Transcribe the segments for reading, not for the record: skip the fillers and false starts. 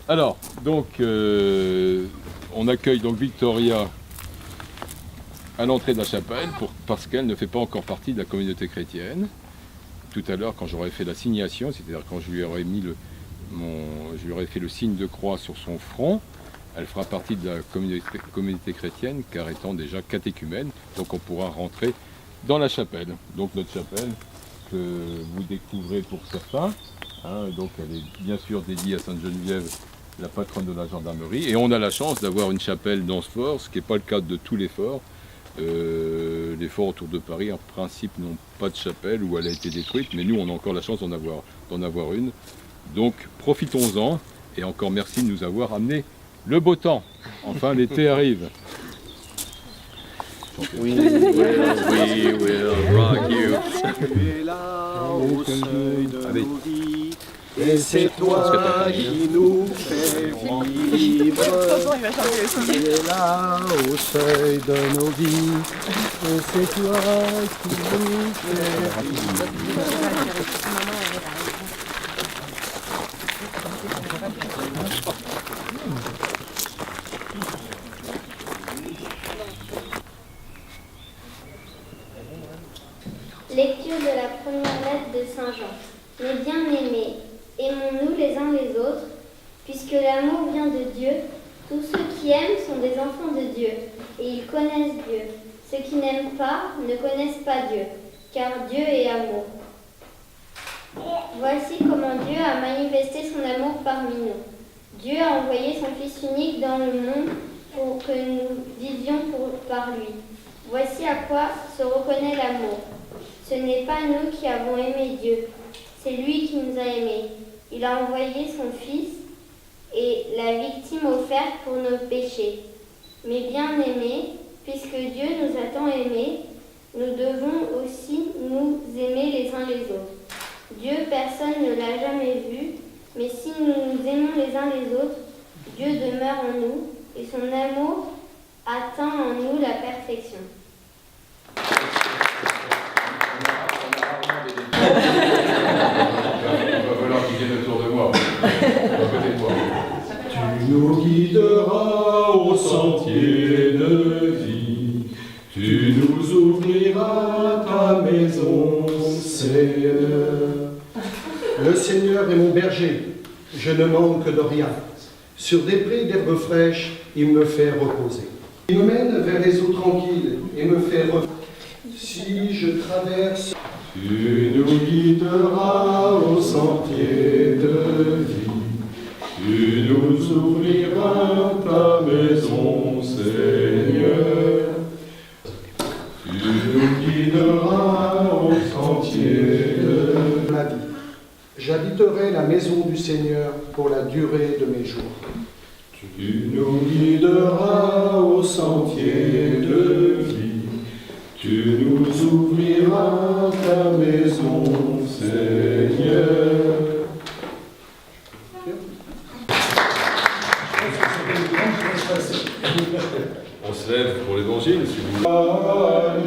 Alors, donc, on accueille donc Victoria à l'entrée de la chapelle parce qu'elle ne fait pas encore partie de la communauté chrétienne. Tout à l'heure, quand j'aurais fait la signation, c'est-à-dire quand je lui aurais mis je lui aurais fait le signe de croix sur son front, elle fera partie de la communauté chrétienne, car étant déjà catéchumène, donc on pourra rentrer dans la chapelle. Donc notre chapelle, que vous découvrez pour certains, donc elle est bien sûr dédiée à Sainte-Geneviève, la patronne de la gendarmerie, et on a la chance d'avoir une chapelle dans ce fort, ce qui n'est pas le cas de tous les forts. Les forts autour de Paris, en principe, n'ont pas de chapelle ou elle a été détruite, mais nous, on a encore la chance d'en avoir une. Donc, profitons-en, et encore merci de nous avoir amené le beau temps. Enfin, l'été arrive. We will rock you. Tu es là au seuil de nos vies, et c'est toi qui nous fais vivre. Tu es là au seuil de nos vies, et c'est toi qui nous fais vivre. Lecture de la première lettre de Saint Jean. Mes bien-aimés, aimons-nous les uns les autres, puisque l'amour vient de Dieu. Tous ceux qui aiment sont des enfants de Dieu, et ils connaissent Dieu. Ceux qui n'aiment pas ne connaissent pas Dieu, car Dieu est amour. Voici comment Dieu a manifesté son amour parmi nous. Dieu a envoyé son Fils unique dans le monde pour que nous vivions par lui. Voici à quoi se reconnaît l'amour. Ce n'est pas nous qui avons aimé Dieu, c'est lui qui nous a aimés. Il a envoyé son Fils et la victime offerte pour nos péchés. Mes bien-aimés, puisque Dieu nous a tant aimés, nous devons aussi nous aimer les uns les autres. Dieu, personne ne l'a jamais vu, mais si nous nous aimons les uns les autres, Dieu demeure en nous et son amour atteint en nous la perfection. Il va falloir qu'ils viennent autour de moi. Tu nous guideras au sentier de vie, tu nous ouvriras ta maison, Seigneur. Le Seigneur est mon berger, je ne manque de rien. Sur des prés d'herbes fraîches, il me fait reposer. Il me mène vers les eaux tranquilles et me fait reposer. Si je traverse, Tu nous guideras au sentier de vie, tu nous ouvriras ta maison, Seigneur. Tu nous guideras au sentier de la vie. J'habiterai la maison du Seigneur pour la durée de mes jours. Tu nous guideras au sentier de vie, tu nous ouvriras ta maison, Seigneur. On se lève pour l'évangile, si vous voulez.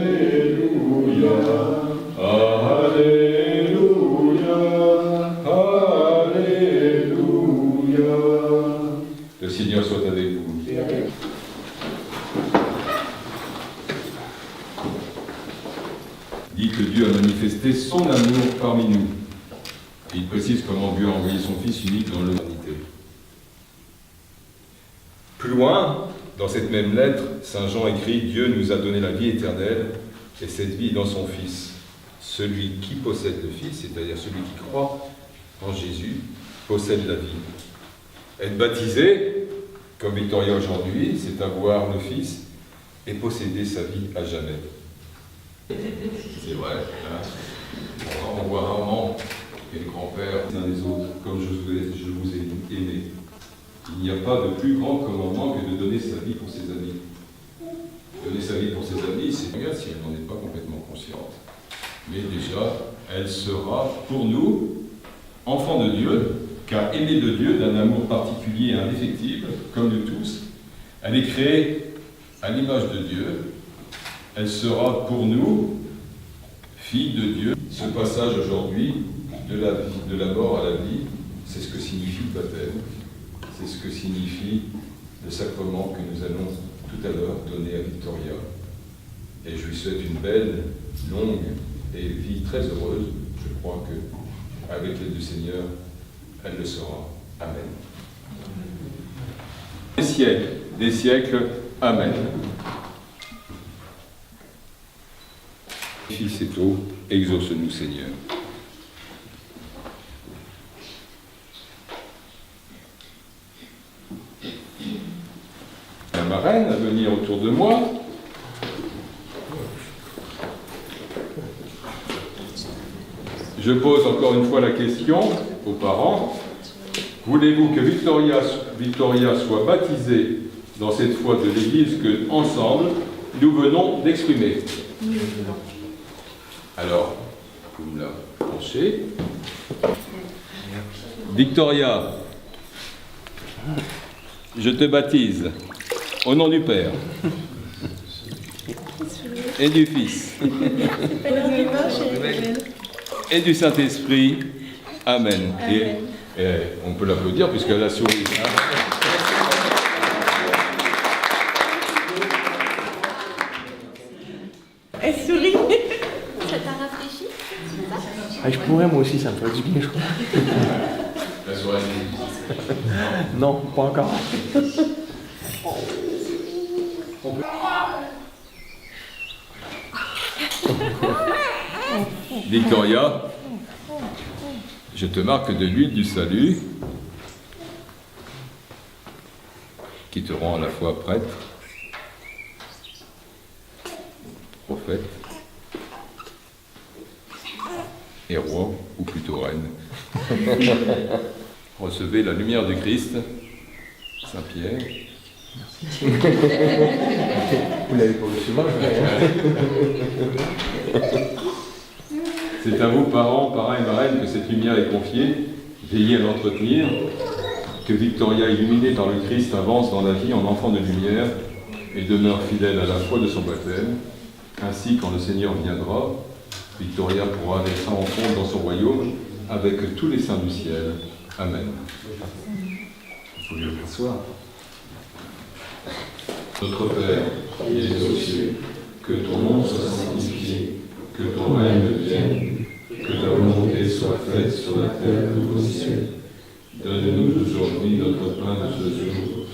Alléluia, Alléluia, Alléluia. Le Seigneur soit avec vous. Dit que Dieu a manifesté son amour parmi nous. Et il précise comment Dieu a envoyé son Fils unique dans l'humanité. Plus loin, dans cette même lettre, Saint Jean écrit « Dieu nous a donné la vie éternelle, et cette vie est dans son Fils. Celui qui possède le Fils, c'est-à-dire celui qui croit en Jésus, possède la vie. » Être baptisé, comme Victoria aujourd'hui, c'est avoir le Fils et posséder sa vie à jamais. C'est vrai, hein. On voit rarement les grands-pères les uns les autres, comme je vous ai aimé. Il n'y a pas de plus grand commandement que de donner sa vie pour ses amis. Donner sa vie pour ses amis, c'est bien si elle n'en est pas complètement consciente. Mais déjà, elle sera pour nous, enfants de Dieu, car aimée de Dieu d'un amour particulier et indéfectible, comme nous tous. Elle est créée à l'image de Dieu. Elle sera pour nous, fille de Dieu. Ce passage aujourd'hui, de la mort à la vie, c'est ce que signifie le baptême. C'est ce que signifie le sacrement que nous allons tout à l'heure donner à Victoria. Et je lui souhaite une belle, longue et vie très heureuse. Je crois que, avec l'aide du Seigneur, elle le sera. Amen. Des siècles, Amen. Fils et eau, exauce-nous, Seigneur. La marraine à venir autour de moi. Je pose encore une fois la question aux parents. Voulez-vous que Victoria soit baptisée dans cette foi de l'Église que, ensemble, nous venons d'exprimer? Alors, vous me la penchez. Victoria, je te baptise au nom du Père et du Fils et du Saint-Esprit. Amen. Et on peut l'applaudir puisqu'elle a souri. Elle sourit. Ça t'a rafraîchi? Ah, je pourrais moi aussi, ça me ferait du bien, je crois. La soirée. Non, pas encore. Victoria, je te marque de l'huile du salut qui te rend à la fois prêtre, prophète et roi, ou plutôt reine. Recevez la lumière du Christ, Saint-Pierre. Vous l'avez pas vu souvent, C'est à vous, parents, parrains et marraines, que cette lumière est confiée. Veillez à l'entretenir. Que Victoria, illuminée par le Christ, avance dans la vie en enfant de lumière et demeure fidèle à la foi de son baptême. Ainsi, quand le Seigneur viendra, Victoria pourra aller sans rencontre dans son royaume avec tous les saints du ciel. Amen. Vous pouvez le soir. Notre Père, qui es aux cieux, que ton nom soit sanctifié, que ton règne vienne, que ta volonté soit faite sur la terre comme au ciel. Donne-nous aujourd'hui notre pain de ce jour.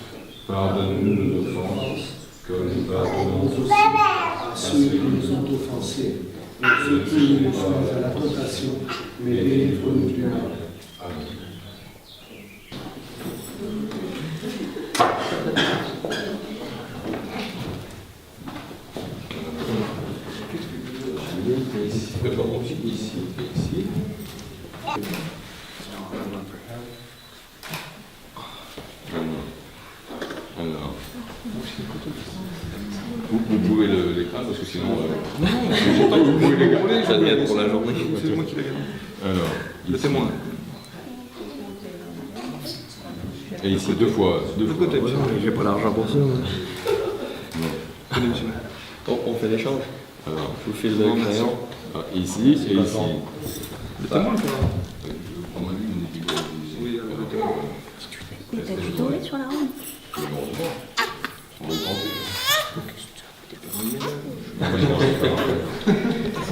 Pardonne-nous nos offenses, comme nous pardonnons aussi À ceux qui nous ont offensés, ne nous conduis pas à la tentation, mais délivre-nous du mal. Amen. Ici et ici. Alors. Vous pouvez l'écran parce que sinon. Vous pouvez les garder. Ça devient pour la journée. C'est moi qui l'ai gagné. Alors. Le témoin. Et ici deux fois. Côté. J'ai pas l'argent pour ça. On fait l'échange. Alors. Je vous file le crayon. Ici et ici. Le témoin, quoi. Oui, le témoin. Mais t'as dû tomber sur la roue.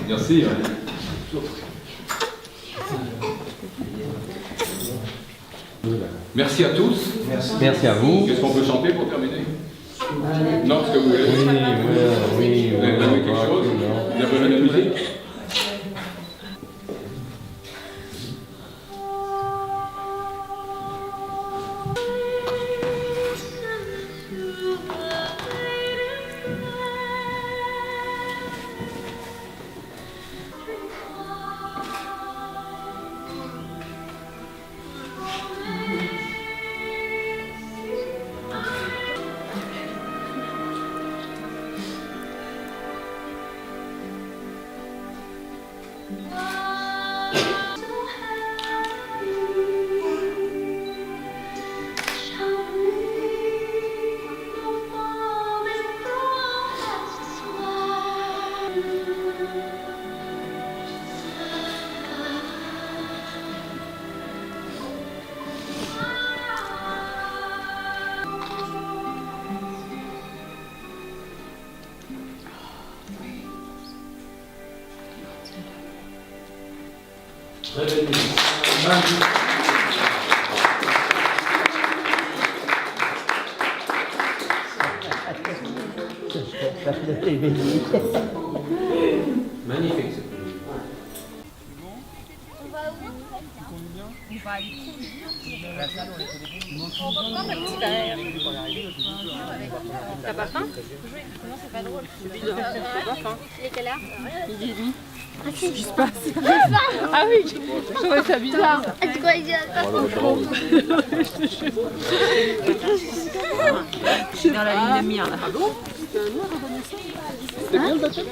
Merci. Merci à tous. Merci à vous. Qu'est-ce qu'on peut chanter pour terminer? Non, ce que vous voulez. Oui. Vous avez quelque chose? Vous avez besoin de musique? Magnifique. T'as pas faim? Non, c'est pas drôle. C'est bizarre. T'as pas faim? Il est quelle heure? Midi et demi. Qu'est-ce qui se passe? Ah oui, je trouvais ça bizarre. Tu crois qu'il y a pas Je suis dans la ligne de mire là. Ah bon? C'était bien le baptême?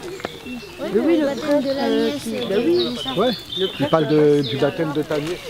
Oui, le baptême de la nièce. Ouais, il parle du baptême de ta nièce.